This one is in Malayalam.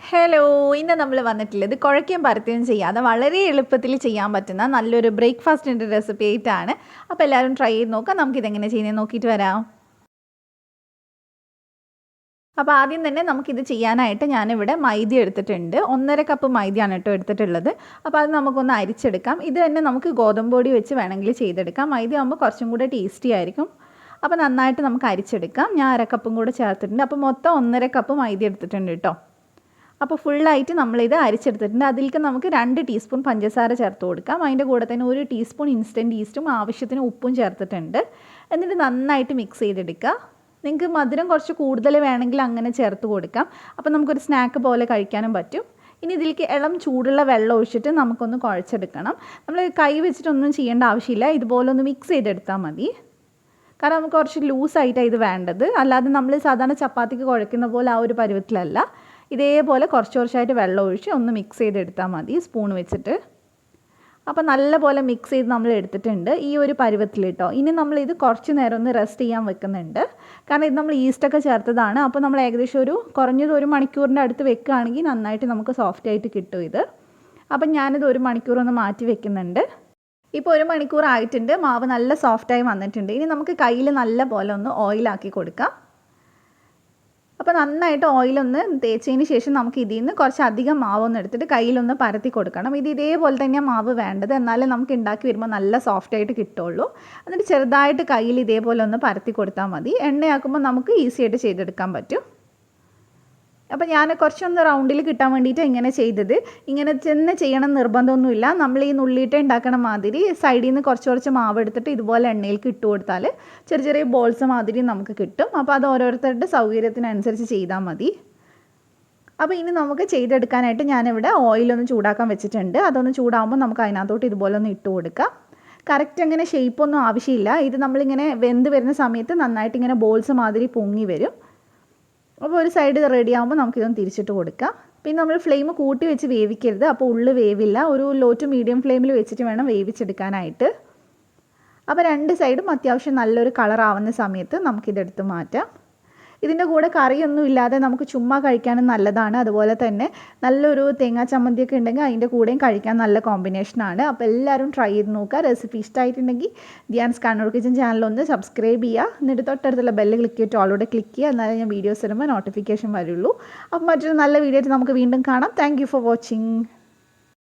ഹലോ, ഇന്ന് നമ്മൾ വന്നിട്ടുള്ളത് കുഴയ്ക്കും പരത്തുകയും ചെയ്യാതെ വളരെ എളുപ്പത്തിൽ ചെയ്യാൻ പറ്റുന്ന നല്ലൊരു ബ്രേക്ക്ഫാസ്റ്റിൻ്റെ റെസിപ്പി ആയിട്ടാണ്. അപ്പോൾ എല്ലാവരും ട്രൈ ചെയ്ത് നോക്കാം. നമുക്കിതെങ്ങനെ ചെയ്യുന്നത് നോക്കിയിട്ട് വരാം. അപ്പോൾ ആദ്യം തന്നെ നമുക്കിത് ചെയ്യാനായിട്ട് ഞാനിവിടെ മൈദ എടുത്തിട്ടുണ്ട്. 1.5 കപ്പ് മൈദയാണ് കേട്ടോ എടുത്തിട്ടുള്ളത്. അപ്പോൾ അത് നമുക്കൊന്ന് അരിച്ചെടുക്കാം. ഇത് തന്നെ നമുക്ക് ഗോതമ്പ് പൊടി വെച്ച് വേണമെങ്കിൽ ചെയ്തെടുക്കാം. മൈദ ആകുമ്പോൾ കുറച്ചും കൂടെ ടേസ്റ്റി ആയിരിക്കും. അപ്പോൾ നന്നായിട്ട് നമുക്ക് അരിച്ചെടുക്കാം. ഞാൻ 1/2 കപ്പും കൂടെ ചേർത്തിട്ടുണ്ട്. അപ്പോൾ മൊത്തം 1.5 കപ്പ് മൈദ എടുത്തിട്ടുണ്ട് കേട്ടോ. അപ്പോൾ ഫുള്ളായിട്ട് നമ്മളിത് അരിച്ചെടുത്തിട്ടുണ്ട്. അതിലേക്ക് നമുക്ക് 2 ടീസ്പൂൺ പഞ്ചസാര ചേർത്ത് കൊടുക്കാം. അതിൻ്റെ കൂടെ തന്നെ 1 ടീസ്പൂൺ ഇൻസ്റ്റൻറ്റ് ഈസ്റ്റും ആവശ്യത്തിന് ഉപ്പും ചേർത്തിട്ടുണ്ട്. എന്നിട്ട് നന്നായിട്ട് മിക്സ് ചെയ്തെടുക്കുക. നിങ്ങൾക്ക് മധുരം കുറച്ച് കൂടുതൽ വേണമെങ്കിൽ അങ്ങനെ ചേർത്ത് കൊടുക്കാം. അപ്പോൾ നമുക്കൊരു സ്നാക്ക് പോലെ കഴിക്കാനും പറ്റും. ഇനി ഇതിലേക്ക് ഇളം ചൂടുള്ള വെള്ളം ഒഴിച്ചിട്ട് നമുക്കൊന്ന് കുഴച്ചെടുക്കണം. നമ്മൾ കൈ വെച്ചിട്ടൊന്നും ചെയ്യേണ്ട ആവശ്യമില്ല. ഇതുപോലെ ഒന്ന് മിക്സ് ചെയ്തെടുത്താൽ മതി. കാരണം നമുക്ക് കുറച്ച് ലൂസായിട്ടാണ് ഇത് വേണ്ടത്. അല്ലാതെ നമ്മൾ സാധാരണ ചപ്പാത്തിക്ക് കുഴക്കുന്ന പോലെ ആ ഒരു പരുവത്തിലല്ല. ഇതേപോലെ കുറച്ചായിട്ട് വെള്ളം ഒഴിച്ച് ഒന്ന് മിക്സ് ചെയ്തെടുത്താൽ മതി സ്പൂൺ വെച്ചിട്ട്. അപ്പോൾ നല്ലപോലെ മിക്സ് ചെയ്ത് നമ്മൾ എടുത്തിട്ടുണ്ട് ഈ ഒരു പരുവത്തിൽ കേട്ടോ. ഇനി നമ്മളിത് കുറച്ച് നേരം ഒന്ന് റെസ്റ്റ് ചെയ്യാൻ വെക്കുന്നുണ്ട്. കാരണം ഇത് നമ്മൾ ഈസ്റ്റൊക്കെ ചേർത്തതാണ്. അപ്പോൾ നമ്മൾ ഏകദേശം കുറഞ്ഞത് 1 മണിക്കൂറിൻ്റെ അടുത്ത് വെക്കുകയാണെങ്കിൽ നന്നായിട്ട് നമുക്ക് സോഫ്റ്റ് ആയിട്ട് കിട്ടും ഇത്. അപ്പം ഞാനിത് 1 മണിക്കൂർ ഒന്ന് മാറ്റി വെക്കുന്നുണ്ട്. ഇപ്പോൾ 1 മണിക്കൂർ ആയിട്ടുണ്ട്. മാവ് നല്ല സോഫ്റ്റായി വന്നിട്ടുണ്ട്. ഇനി നമുക്ക് കയ്യിൽ നല്ല പോലെ ഒന്ന് ഓയിലാക്കി കൊടുക്കാം. അപ്പോൾ നന്നായിട്ട് ഓയിലൊന്ന് തേച്ചതിന് ശേഷം നമുക്ക് ഇതിൽ നിന്ന് കുറച്ചധികം മാവൊന്ന് എടുത്തിട്ട് കയ്യിലൊന്ന് പരത്തി കൊടുക്കണം. ഇത് ഇതേപോലെ തന്നെയാണ് മാവ് വേണ്ടത്. എന്നാലേ നമുക്ക് ഉണ്ടാക്കി വരുമ്പോൾ നല്ല സോഫ്റ്റായിട്ട് കിട്ടുള്ളൂ. എന്നിട്ട് ചെറുതായിട്ട് കയ്യിൽ ഇതേപോലെ ഒന്ന് പരത്തി കൊടുത്താൽ മതി. എണ്ണയാക്കുമ്പോൾ നമുക്ക് ഈസി ആയിട്ട് ചെയ്തെടുക്കാൻ പറ്റും. അപ്പോൾ ഞാൻ കുറച്ചൊന്ന് റൗണ്ടിൽ കിട്ടാൻ വേണ്ടിയിട്ട് ഇങ്ങനെ ചെയ്തത്. ഇങ്ങനെ തന്നെ ചെയ്യണം നിർബന്ധമൊന്നുമില്ല. നമ്മൾ ഈ നുള്ളിയിട്ട് ഉണ്ടാക്കണ മാതിരി സൈഡിൽ നിന്ന് കുറച്ച് മാവ് എടുത്തിട്ട് ഇതുപോലെ എണ്ണയിലേക്ക് ഇട്ട് കൊടുത്താൽ ചെറിയ ബോൾസ് മാതിരി നമുക്ക് കിട്ടും. അപ്പോൾ അത് ഓരോരുത്തരുടെ സൗകര്യത്തിനനുസരിച്ച് ചെയ്താൽ മതി. അപ്പോൾ ഇനി നമുക്ക് ചെയ്തെടുക്കാനായിട്ട് ഞാനിവിടെ ഓയിലൊന്ന് ചൂടാക്കാൻ വെച്ചിട്ടുണ്ട്. അതൊന്ന് ചൂടാകുമ്പോൾ നമുക്ക് അതിനകത്തോട്ട് ഇതുപോലെ ഒന്ന് ഇട്ട് കൊടുക്കാം. കറക്റ്റ് അങ്ങനെ ഷേപ്പൊന്നും ആവശ്യമില്ല. ഇത് നമ്മളിങ്ങനെ വെന്ത് വരുന്ന സമയത്ത് നന്നായിട്ട് ഇങ്ങനെ ബോൾസ് മാതിരി പൊങ്ങി വരും. അപ്പോൾ ഒരു സൈഡ് റെഡി ആകുമ്പോൾ നമുക്കിതൊന്ന് തിരിച്ചിട്ട് കൊടുക്കാം. പിന്നെ നമ്മൾ ഫ്ലെയിം കൂട്ടി വെച്ച് വേവിക്കരുത്. അപ്പോൾ ഉള്ളു വേവില്ല. ഒരു ലോ ടു മീഡിയം ഫ്ലെയിമിൽ വെച്ചിട്ട് വേണം വേവിച്ചെടുക്കാനായിട്ട്. അപ്പോൾ 2 സൈഡും അത്യാവശ്യം നല്ലൊരു കളറാവുന്ന സമയത്ത് നമുക്കിതെടുത്ത് മാറ്റാം. ഇതിൻ്റെ കൂടെ കറിയൊന്നും ഇല്ലാതെ നമുക്ക് ചുമ്മാ കഴിക്കാനും നല്ലതാണ്. അതുപോലെ തന്നെ നല്ലൊരു തേങ്ങാ ചമ്മന്തിയൊക്കെ ഉണ്ടെങ്കിൽ അതിൻ്റെ കൂടെയും കഴിക്കാൻ നല്ല കോമ്പിനേഷനാണ്. അപ്പോൾ എല്ലാവരും ട്രൈ ചെയ്ത് നോക്കുക. റെസിപ്പി ഇഷ്ടമായിട്ടുണ്ടെങ്കിൽ ഡിയാൻസ് കണ്ണൂർ കിച്ചൻ ചാനലൊന്ന് സബ്സ്ക്രൈബ് ചെയ്യുക. എന്നിട്ട് തൊട്ടടുത്തുള്ള ബെല്ല് ക്ലിക്ക് ചെയ്തിട്ട് ഓളോടെ ക്ലിക്ക് ചെയ്യുക. എന്നാലേ ഞാൻ വീഡിയോസ് ഇടുമ്പോൾ നോട്ടിഫിക്കേഷൻ വരുള്ളൂ. അപ്പോൾ മറ്റൊരു നല്ല വീഡിയോ ആയിട്ട് നമുക്ക് വീണ്ടും കാണാം. Thank you for watching.